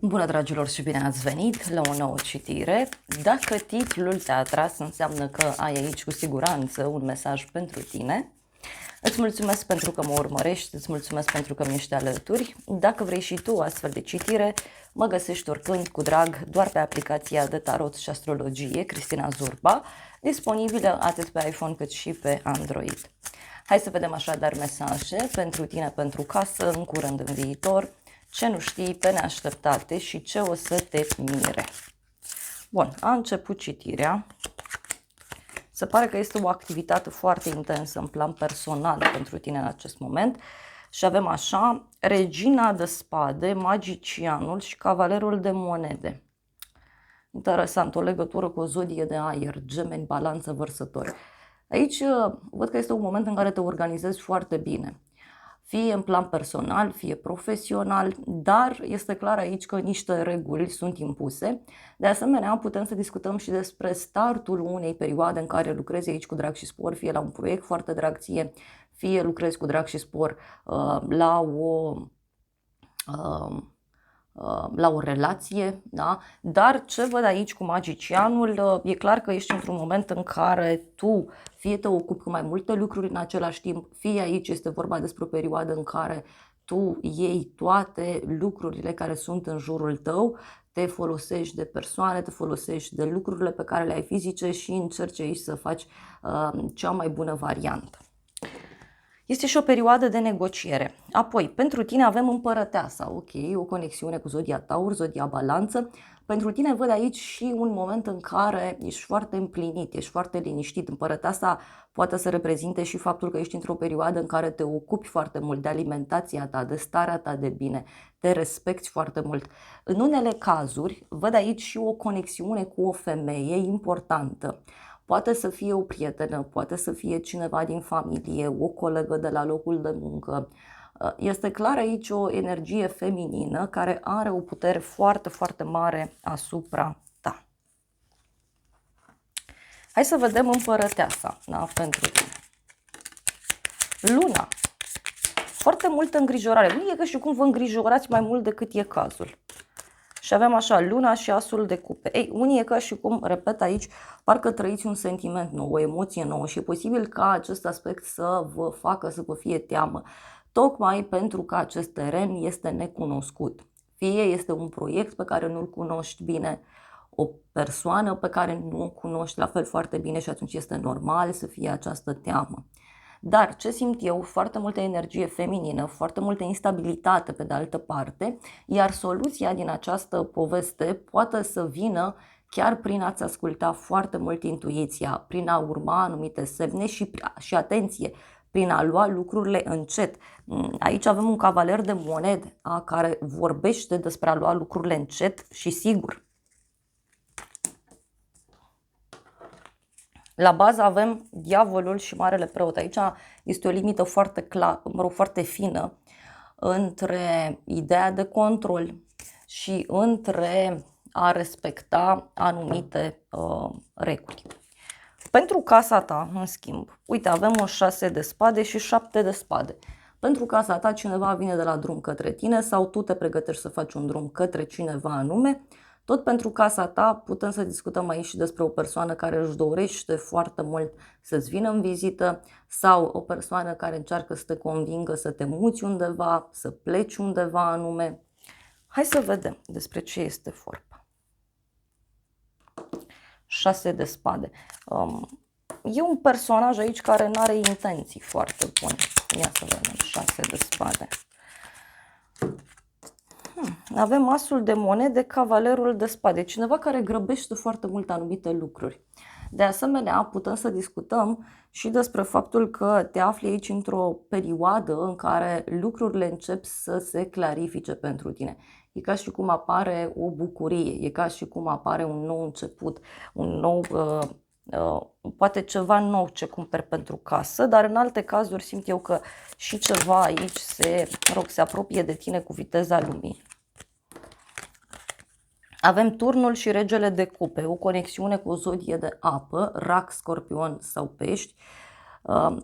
Bună, dragilor, și bine ați venit la o nouă citire. Dacă titlul te-a atras, înseamnă că ai aici cu siguranță un mesaj pentru tine. Îți mulțumesc pentru că mă urmărești, îți mulțumesc pentru că mi ești alături. Dacă vrei și tu astfel de citire, mă găsești oricând cu drag doar pe aplicația de tarot și astrologie Cristina Zurba, disponibilă atât pe iPhone cât și pe Android. Hai să vedem așadar mesaje pentru tine, pentru casă, în curând, în viitor, ce nu știi, pe neașteptate și ce o să te mire. Bun, a început citirea. Se pare că este o activitate foarte intensă în plan personal pentru tine în acest moment și avem așa: Regina de spade, magicianul și cavalerul de monede. Interesant, o legătură cu o zodie de aer, Gemeni, Balanță, Vărsători. Aici văd că este un moment în care te organizezi foarte bine, fie în plan personal, fie profesional, dar este clar aici că niște reguli sunt impuse. De asemenea, putem să discutăm și despre startul unei perioade în care lucrezi aici cu drag și spor, fie la un proiect foarte drag ție, fie lucrezi cu drag și spor la o relație, da? Dar ce văd aici cu magicianul, e clar că ești într-un moment în care tu fie te ocupi cu mai multe lucruri în același timp, fie aici este vorba despre o perioadă în care tu iei toate lucrurile care sunt în jurul tău, te folosești de persoane, te folosești de lucrurile pe care le ai fizice și încerci aici să faci cea mai bună variantă. Este și o perioadă de negociere. Apoi, pentru tine avem împărăteasa, ok, o conexiune cu zodia Taur, zodia Balanță. Pentru tine văd aici și un moment în care ești foarte împlinit, ești foarte liniștit. Împărăteasa poate să reprezinte și faptul că ești într-o perioadă în care te ocupi foarte mult de alimentația ta, de starea ta de bine, te respecti foarte mult. În unele cazuri, văd aici și o conexiune cu o femeie importantă. Poate să fie o prietenă, poate să fie cineva din familie, o colegă de la locul de muncă. Este clar aici o energie feminină care are o putere foarte, foarte mare asupra ta. Hai să vedem împărăteasa, da, pentru tine. Luna. Foarte multă îngrijorare. Nu e că și cum vă îngrijorați mai mult decât e cazul. Și avem așa, Luna și Asul de cupe. Ei, unii e ca și cum, repet aici, parcă trăiți un sentiment nou, o emoție nouă și e posibil ca acest aspect să vă facă să vă fie teamă, tocmai pentru că acest teren este necunoscut. Fie este un proiect pe care nu-l cunoști bine, o persoană pe care nu o cunoști la fel foarte bine și atunci este normal să fie această teamă. Dar ce simt eu? Foarte multă energie feminină, foarte multă instabilitate pe de altă parte, iar soluția din această poveste poate să vină chiar prin a-ți asculta foarte mult intuiția, prin a urma anumite semne și atenție, prin a lua lucrurile încet. Aici avem un cavaler de monede care vorbește despre a lua lucrurile încet și sigur. La bază avem diavolul și marele preot. Aici este o limită foarte clară, foarte fină între ideea de control și între a respecta anumite reguli. Pentru casa ta, în schimb, uite, avem o 6 de spade și 7 de spade. Pentru casa ta cineva vine de la drum către tine sau tu te pregătești să faci un drum către cineva anume. Tot pentru casa ta putem să discutăm aici și despre o persoană care își dorește foarte mult să-ți vină în vizită sau o persoană care încearcă să te convingă să te muți undeva, să pleci undeva anume. Hai să vedem despre ce este vorba. 6 de spade. E un personaj aici care nu are intenții foarte bune. Ia să vedem, 6 de spade. Avem Asul de monede, cavalerul de spade. Cineva care grăbește foarte mult anumite lucruri. De asemenea, putem să discutăm și despre faptul că te afli aici într-o perioadă în care lucrurile încep să se clarifice pentru tine. E ca și cum apare o bucurie, e ca și cum apare un nou început, un nou, poate ceva nou ce cumperi pentru casă, dar în alte cazuri simt eu că și ceva aici se apropie de tine cu viteza luminii. Avem turnul și regele de cupe, o conexiune cu o zodie de apă, rac, scorpion sau pești.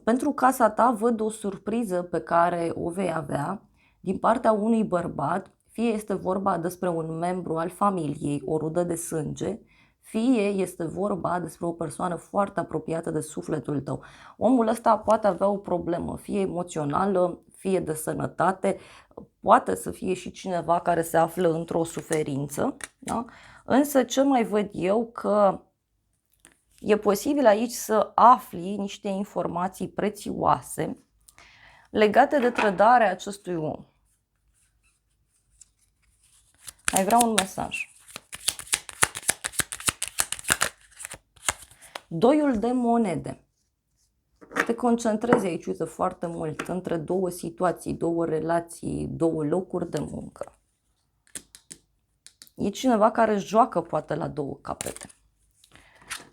Pentru casa ta văd o surpriză pe care o vei avea din partea unui bărbat, fie este vorba despre un membru al familiei, o rudă de sânge, fie este vorba despre o persoană foarte apropiată de sufletul tău. Omul ăsta poate avea o problemă, fie emoțională, fie de sănătate, poate să fie și cineva care se află într-o suferință, da? Însă ce mai văd eu că e posibil aici să afli niște informații prețioase legate de trădarea acestui om. Mai vreau un mesaj. Doiul de monede. Te concentrezi aici, uite, foarte mult între două situații, două relații, două locuri de muncă. E cineva care joacă poate la două capete.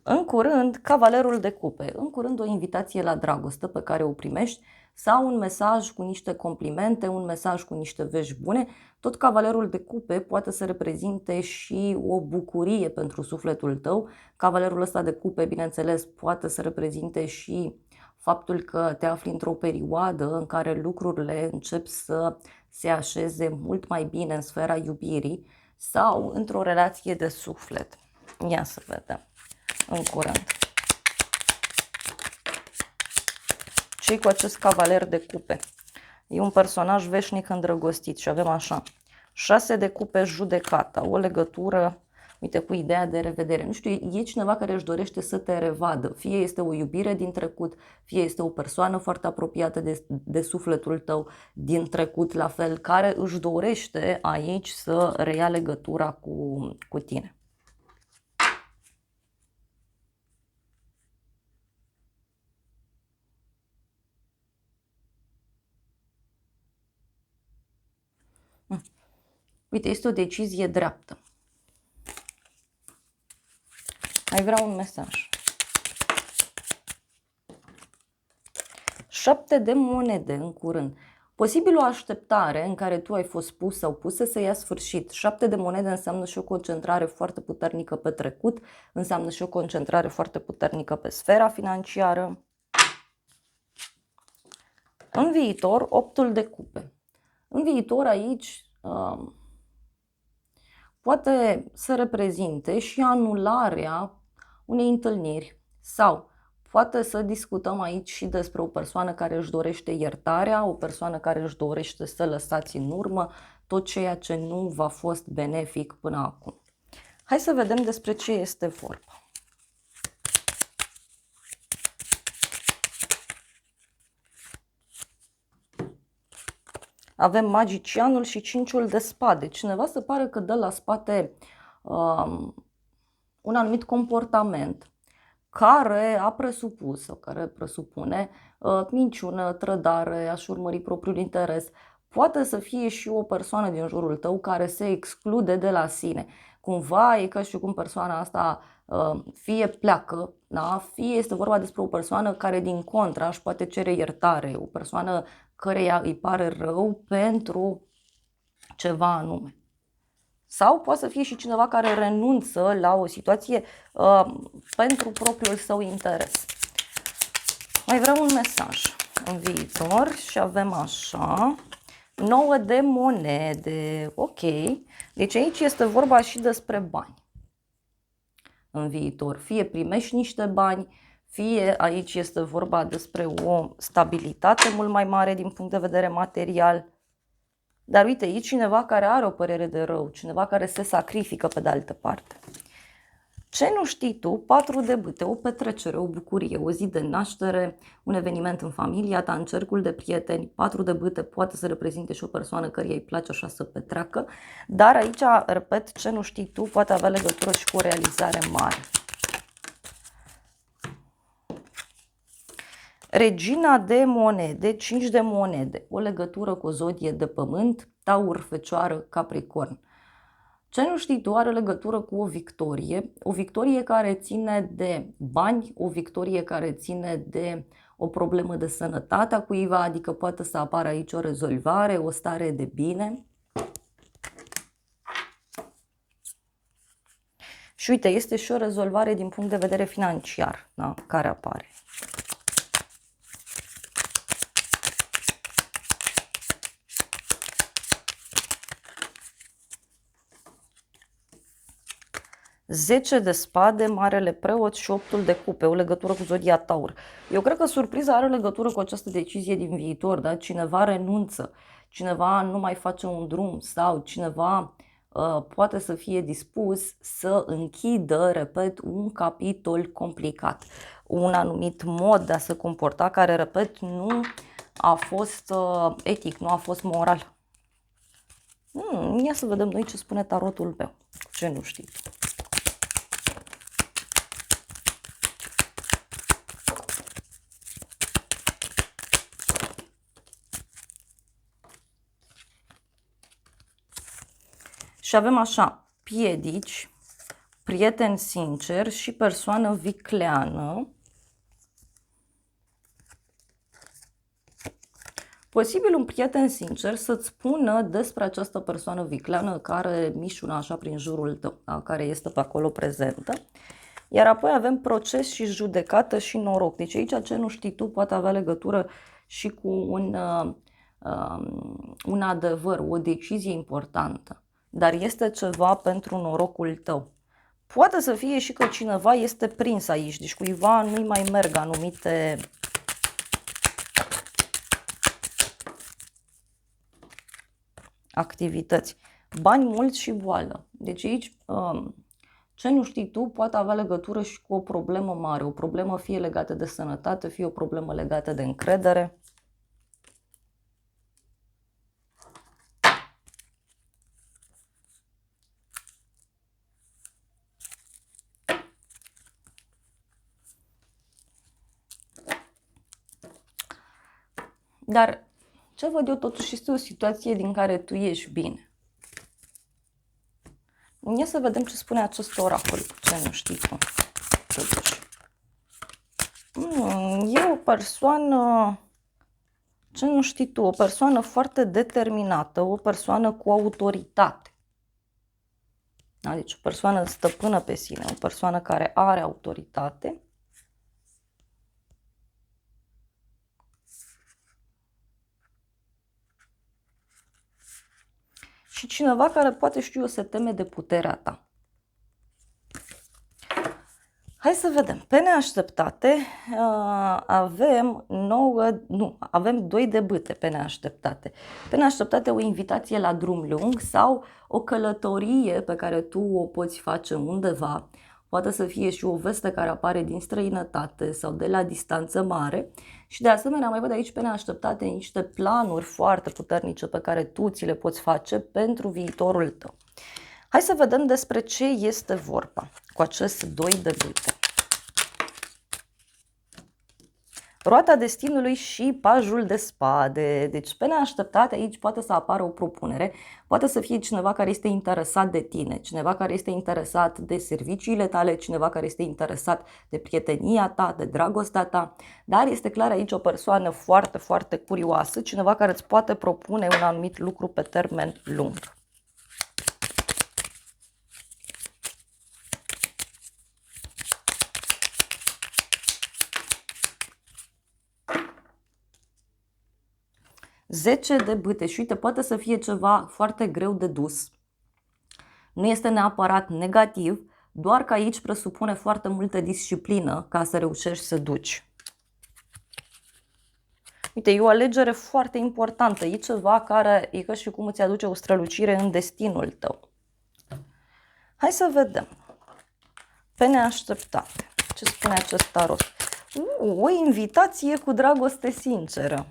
În curând, cavalerul de cupe. În curând o invitație la dragoste pe care o primești sau un mesaj cu niște complimente, un mesaj cu niște vești bune. Tot cavalerul de cupe poate să reprezinte și o bucurie pentru sufletul tău. Cavalerul ăsta de cupe, bineînțeles, poate să reprezinte și faptul că te afli într-o perioadă în care lucrurile încep să se așeze mult mai bine în sfera iubirii sau într-o relație de suflet. Ia să vedem. În curând. Ce-i cu acest cavaler de cupe? E un personaj veșnic îndrăgostit și avem așa. 6 de cupe, judecata, o legătură, uite, cu ideea de revedere. Nu știu, e cineva care își dorește să te revadă. Fie este o iubire din trecut, fie este o persoană foarte apropiată de sufletul tău din trecut, la fel, care își dorește aici să reia legătura cu tine. Uite, este o decizie dreaptă. Mai vreau un mesaj. 7 de monede în curând. Posibil o așteptare în care tu ai fost pus sau pusă să ia sfârșit. 7 de monede înseamnă și o concentrare foarte puternică pe trecut, înseamnă și o concentrare foarte puternică pe sfera financiară. În viitor, 8-ul de cupe. În viitor aici poate să reprezinte și anularea unei întâlniri sau poate să discutăm aici și despre o persoană care își dorește iertarea, o persoană care își dorește să lăsați în urmă tot ceea ce nu v-a fost benefic până acum. Hai să vedem despre ce este vorba. Avem magicianul și 5-ul de spade. Cineva se pare că dă la spate un anumit comportament care a presupus sau care presupune minciună, trădare, a-și urmări propriul interes. Poate să fie și o persoană din jurul tău care se exclude de la sine. Cumva e ca și cum persoana asta fie pleacă, da? Fie este vorba despre o persoană care din contra își poate cere iertare, o persoană căreia îi pare rău pentru ceva anume. Sau poate să fie și cineva care renunță la o situație pentru propriul său interes. Mai vreau un mesaj în viitor și avem așa, 9 de monede, ok. Deci aici este vorba și despre bani. În viitor, fie primești niște bani, fie aici este vorba despre o stabilitate mult mai mare din punct de vedere material. Dar uite, e cineva care are o părere de rău, cineva care se sacrifică pe de altă parte. Ce nu știi tu? 4 de bâte, o petrecere, o bucurie, o zi de naștere, un eveniment în familia ta, în cercul de prieteni. 4 de bâte poate să reprezinte și o persoană căreia îi place așa să petreacă, dar aici, repet, ce nu știi tu poate avea legătură și cu o realizare mare. Regina de monede, 5 de monede, o legătură cu o zodie de pământ, Taur, Fecioară, Capricorn. Ce nu știi tu are legătură cu o victorie care ține de bani, o victorie care ține de o problemă de sănătate a cuiva, adică poate să apară aici o rezolvare, o stare de bine. Și uite, este și o rezolvare din punct de vedere financiar, da, care apare. 10 de spade, Marele Preot și 8 de cupe, o legătură cu zodia Taur. Eu cred că surpriza are legătură cu această decizie din viitor, da? Cineva renunță, cineva nu mai face un drum sau cineva poate să fie dispus să închidă, repet, un capitol complicat, un anumit mod de a se comporta care, repet, nu a fost etic, nu a fost moral. Ia să vedem noi ce spune tarotul meu, ce nu știi. Și avem așa, piedici, prieten sincer și persoană vicleană. Posibil un prieten sincer să-ți spună despre această persoană vicleană care mișună așa prin jurul tău, care este pe acolo prezentă. Iar apoi avem proces și judecată și noroc. Deci aici ce nu știi tu poate avea legătură și cu un adevăr, o decizie importantă. Dar este ceva pentru norocul tău. Poate să fie și că cineva este prins aici, deci cuiva nu-i mai merg anumite activități. Bani mulți și boală. Deci aici ce nu știi tu poate avea legătură și cu o problemă mare. O problemă fie legată de sănătate, fie o problemă legată de încredere. Dar ce văd eu totuși este o situație din care tu ești bine. Ia să vedem ce spune acest oracol, ce nu știi tu. Totuși. E o persoană, ce nu știi tu, o persoană foarte determinată, o persoană cu autoritate. Da? Deci o persoană stăpână pe sine, o persoană care are autoritate. Și cineva care poate, știu eu, se teme de puterea ta. Hai să vedem. Pe neașteptate avem 2 de bâte pe neașteptate. Pe neașteptate o invitație la drum lung sau o călătorie pe care tu o poți face undeva. Poate să fie și o veste care apare din străinătate sau de la distanță mare. Și de asemenea mai văd aici pe neașteptate niște planuri foarte puternice pe care tu ți le poți face pentru viitorul tău. Hai să vedem despre ce este vorba cu acest 2 de bâte. Roata destinului și pajul de spade. Deci pe neașteptate aici poate să apară o propunere, poate să fie cineva care este interesat de tine, cineva care este interesat de serviciile tale, cineva care este interesat de prietenia ta, de dragostea ta, dar este clar aici o persoană foarte, foarte curioasă, cineva care îți poate propune un anumit lucru pe termen lung. Zece de bâte și uite, poate să fie ceva foarte greu de dus. Nu este neapărat negativ, doar că aici presupune foarte multă disciplină ca să reușești să duci. Uite, e o alegere foarte importantă, e ceva care e ca și cum îți aduce o strălucire în destinul tău. Hai să vedem. Pe neașteptate, ce spune acest tarot? O invitație cu dragoste sinceră.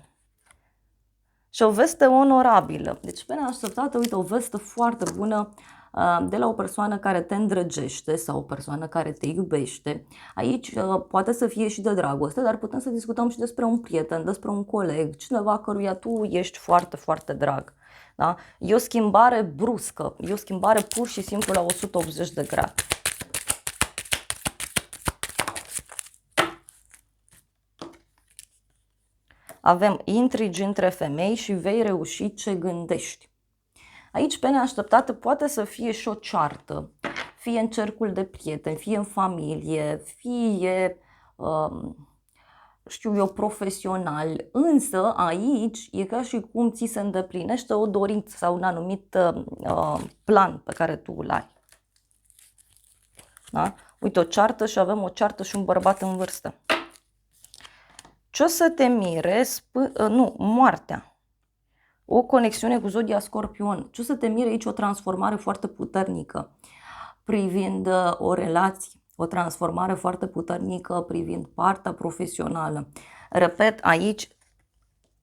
Și o veste onorabilă. Deci pe neașteptate, uite, o veste foarte bună de la o persoană care te îndrăgește sau o persoană care te iubește. Aici poate să fie și de dragoste, dar putem să discutăm și despre un prieten, despre un coleg, cineva căruia tu ești foarte, foarte drag. Da? E o schimbare bruscă, e o schimbare pur și simplu la 180 de grade. Avem intrigi între femei și vei reuși ce gândești. Aici, pe neașteptate, poate să fie și o ceartă, fie în cercul de prieteni, fie în familie, fie, știu eu, profesional. Însă, aici e ca și cum ți se îndeplinește o dorință sau un anumit plan pe care tu îl ai. Da? Uite, o ceartă și avem o ceartă și un bărbat în vârstă. Ce o să te mire? Nu, moartea. O conexiune cu zodia Scorpion. Ce o să te mire aici? O transformare foarte puternică privind o relație. O transformare foarte puternică privind partea profesională. Repet, aici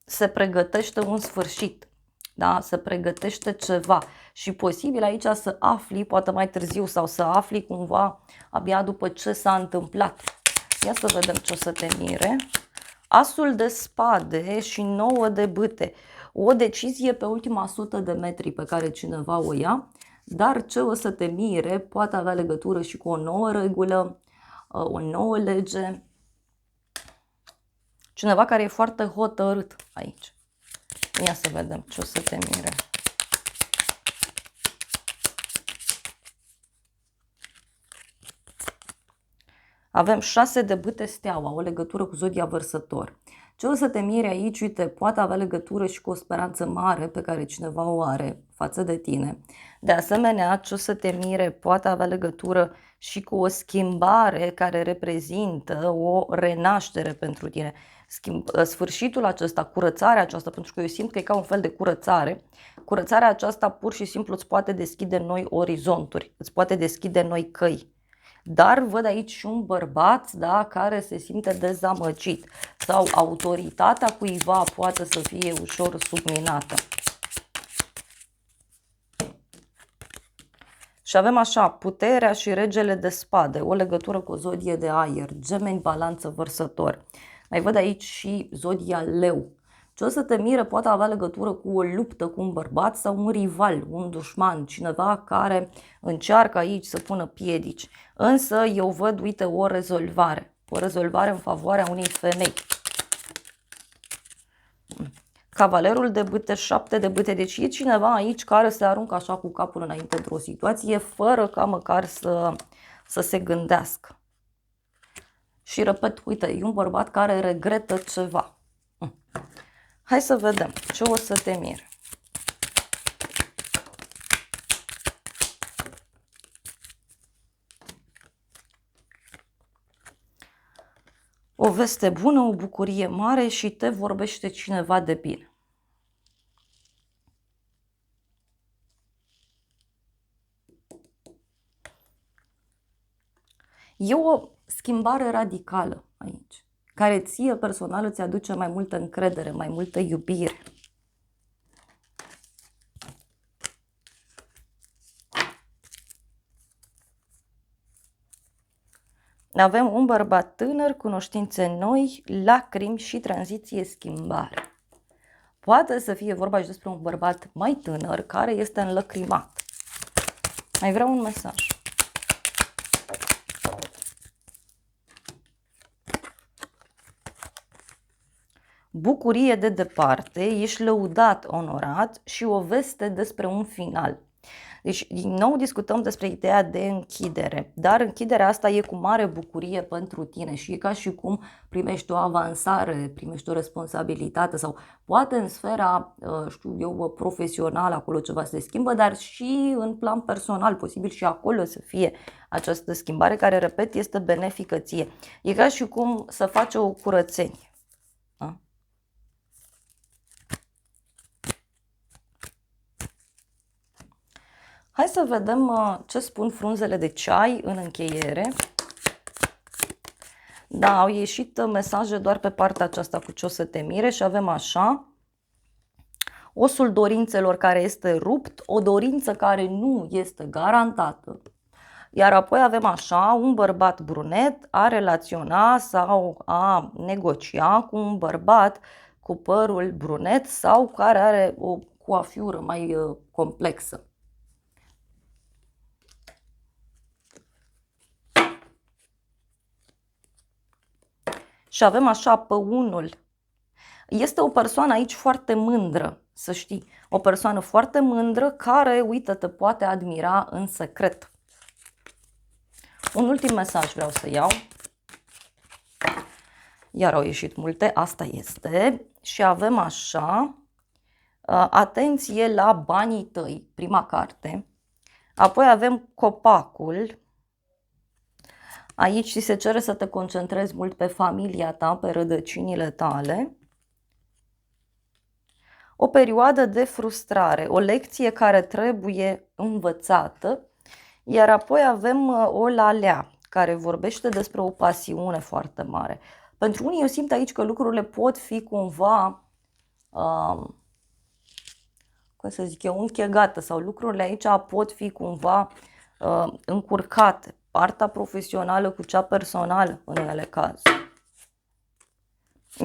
se pregătește un sfârșit. Da? Se pregătește ceva și posibil aici să afli, poate mai târziu, sau să afli cumva abia după ce s-a întâmplat. Ia să vedem ce o să te mire. Asul de spade și 9 de bâte. O decizie pe ultima 100 de metri pe care cineva o ia, dar ce o să te mire poate avea legătură și cu o nouă regulă, o nouă lege. Cineva care e foarte hotărât aici. Ia să vedem ce o să te mire. Avem 6 de bâte steaua, o legătură cu zodia Vărsător. Ce o să te mire aici, uite, poate avea legătură și cu o speranță mare pe care cineva o are față de tine. De asemenea, ce o să te mire poate avea legătură și cu o schimbare care reprezintă o renaștere pentru tine. Sfârșitul acesta, curățarea aceasta, pentru că eu simt că e ca un fel de curățare. Curățarea aceasta pur și simplu îți poate deschide noi orizonturi, îți poate deschide noi căi. Dar văd aici și un bărbat, da, care se simte dezamăgit sau autoritatea cuiva poate să fie ușor subminată. Și avem așa, puterea și regele de spade, o legătură cu o zodie de aer, Gemeni, Balanță, Vărsător. Mai văd aici și zodia Leu. Ce o să te mire poate avea legătură cu o luptă cu un bărbat sau un rival, un dușman, cineva care încearcă aici să pună piedici. Însă eu văd, uite, o rezolvare în favoarea unei femei. Cavalerul de bâte, 7 de bâte, deci e cineva aici care se aruncă așa cu capul înainte într-o situație fără ca măcar să se gândească. Și repet, uite, e un bărbat care regretă ceva. Hai să vedem ce o să te mire. O veste bună, o bucurie mare și te vorbește cineva de bine. E o schimbare radicală aici, care ție personal îți aduce mai multă încredere, mai multă iubire. Avem un bărbat tânăr, cunoștințe noi, lacrimi și tranziție, schimbare. Poate să fie vorba și despre un bărbat mai tânăr care este înlăcrimat. Mai vreau un mesaj. Bucurie de departe, ești lăudat, onorat și o veste despre un final. Deci, din nou discutăm despre ideea de închidere, dar închiderea asta e cu mare bucurie pentru tine și e ca și cum primești o avansare, primești o responsabilitate sau poate în sfera, știu eu, profesională acolo ceva se schimbă, dar și în plan personal, posibil și acolo să fie această schimbare care, repet, este benefică ție. E ca și cum să faci o curățenie. Da? Hai să vedem ce spun frunzele de ceai în încheiere. Da, au ieșit mesaje doar pe partea aceasta cu ce o să te mire și avem așa. Osul dorințelor care este rupt, o dorință care nu este garantată. Iar apoi avem așa, un bărbat brunet a relaționa sau a negocia cu un bărbat cu părul brunet sau care are o coafiură mai complexă. Și avem așa păunul. Este o persoană aici foarte mândră, să știi. O persoană foarte mândră care, uite, te poate admira în secret. Un ultim mesaj vreau să iau. Iar au ieșit multe, asta este. Și avem așa, atenție la banii tăi, prima carte. Apoi avem copacul. Aici ți se cere să te concentrezi mult pe familia ta, pe rădăcinile tale. O perioadă de frustrare, o lecție care trebuie învățată, iar apoi avem o lalea care vorbește despre o pasiune foarte mare. Pentru unii eu simt aici că lucrurile pot fi cumva, cum să zic eu, închegate sau lucrurile aici pot fi cumva încurcate. Partea profesională cu cea personală în unele cazuri.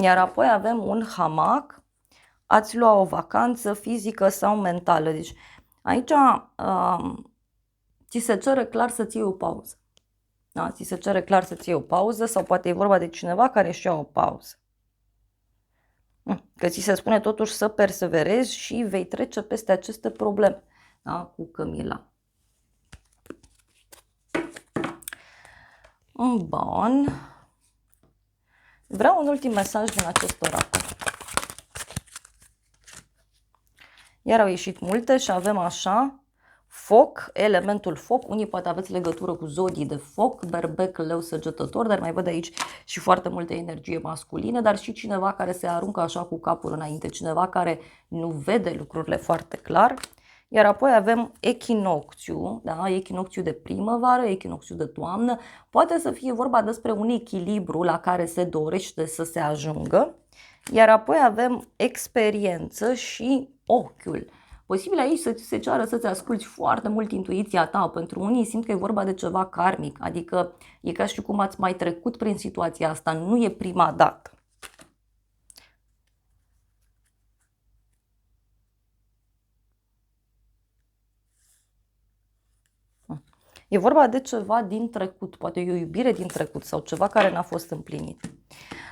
Iar apoi avem un hamac, ați lua o vacanță fizică sau mentală. Deci aici ți se cere clar să-ți iei o pauză. Da? Ți se cere clar să-ți iei o pauză sau poate e vorba de cineva care își ia o pauză. Că ți se spune totuși să perseverezi și vei trece peste aceste probleme, da? Cu Camila. Bun. Vreau un ultim mesaj din acest oracol. Iar au ieșit multe și avem așa, foc, elementul foc. Unii poate aveți legătură cu zodii de foc, berbec, leu, săgetător, dar mai văd aici și foarte multă energie masculină, dar și cineva care se aruncă așa cu capul înainte, cineva care nu vede lucrurile foarte clar. Iar apoi avem echinocțiu, da? Echinocțiu de primăvară, echinocțiu de toamnă. Poate să fie vorba despre un echilibru la care se dorește să se ajungă. Iar apoi avem experiență și ochiul. Posibil aici să ți se ceară să-ți asculți foarte mult intuiția ta. Pentru unii simt că e vorba de ceva karmic, adică e ca și cum ați mai trecut prin situația asta, nu e prima dată. E vorba de ceva din trecut, poate e o iubire din trecut sau ceva care n-a fost împlinit.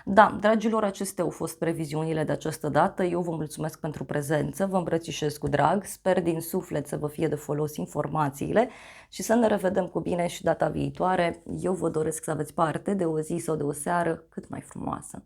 Da, dragilor, acestea au fost previziunile de această dată. Eu vă mulțumesc pentru prezență, vă îmbrățișez cu drag, sper din suflet să vă fie de folos informațiile și să ne revedem cu bine și data viitoare. Eu vă doresc să aveți parte de o zi sau de o seară cât mai frumoasă.